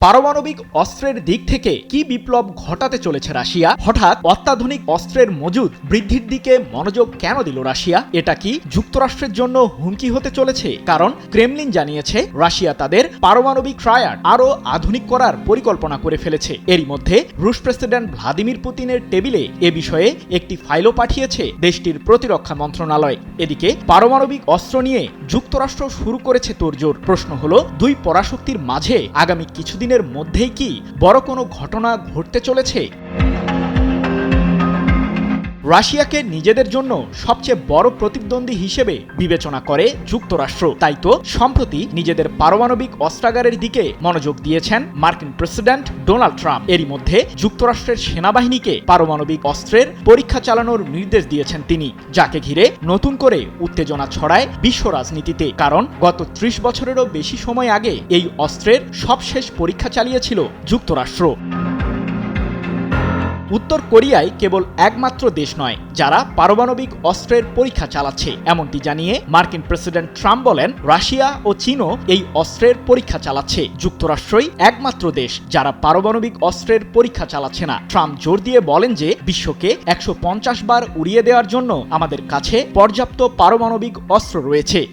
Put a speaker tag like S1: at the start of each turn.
S1: পারমাণবিক অস্ত্রের দিক থেকে কি বিপ্লব ঘটাতে চলেছে রাশিয়া? হঠাৎ অত্যাধুনিক অস্ত্রের মজুদ বৃদ্ধির দিকে মনোযোগ কেন দিল রাশিয়া? এটা কি যুক্তরাষ্ট্রের জন্য হুমকি হতে চলেছে? কারণ ক্রেমলিন জানিয়েছে রাশিয়া তাদের পারমাণবিক ট্রায়াড আরও আধুনিক করার পরিকল্পনা করে ফেলেছে। এরই মধ্যে রুশ প্রেসিডেন্ট ভ্লাদিমির পুতিনের টেবিলে এ বিষয়ে একটি ফাইলও পাঠিয়েছে দেশটির প্রতিরক্ষা মন্ত্রণালয়। এদিকে পারমাণবিক অস্ত্র নিয়ে যুক্তরাষ্ট্র শুরু করেছে তোড়জোড়। প্রশ্ন হলো, দুই পরাশক্তির মাঝে আগামী কিছুদিন মধ্যেই কি বড় কোনো ঘটনা ঘটতে চলেছে? রাশিয়াকে নিজেদের জন্য সবচেয়ে বড় প্রতিদ্বন্দ্বী হিসেবে বিবেচনা করে যুক্তরাষ্ট্র। তাই তো সম্প্রতি নিজেদের পারমাণবিক অস্ত্রাগারের দিকে মনোযোগ দিয়েছেন মার্কিন প্রেসিডেন্ট ডোনাল্ড ট্রাম্প। এরই মধ্যে যুক্তরাষ্ট্রের সেনাবাহিনীকে পারমাণবিক অস্ত্রের পরীক্ষা চালানোর নির্দেশ দিয়েছেন তিনি, যাকে ঘিরে নতুন করে উত্তেজনা ছড়ায় বিশ্ব রাজনীতিতে। কারণ গত ৩০ বছরেরও বেশি সময় আগে এই অস্ত্রের সবশেষ পরীক্ষা চালিয়েছিল যুক্তরাষ্ট্র। উত্তর কোরিয়ায় কেবল একমাত্র দেশ নয় যারা পারমাণবিক অস্ত্রের পরীক্ষা চালাচ্ছে, এমনটি জানিয়ে মার্কিন প্রেসিডেন্ট ট্রাম্প বলেন, রাশিয়া ও চীনও এই অস্ত্রের পরীক্ষা চালাচ্ছে। যুক্তরাষ্ট্রই একমাত্র দেশ যারা পারমাণবিক অস্ত্রের পরীক্ষা চালাচ্ছে না। ট্রাম্প জোর দিয়ে বলেন যে বিশ্বকে ১৫০ বার উড়িয়ে দেওয়ার জন্য আমাদের কাছে পর্যাপ্ত পারমাণবিক অস্ত্র রয়েছে।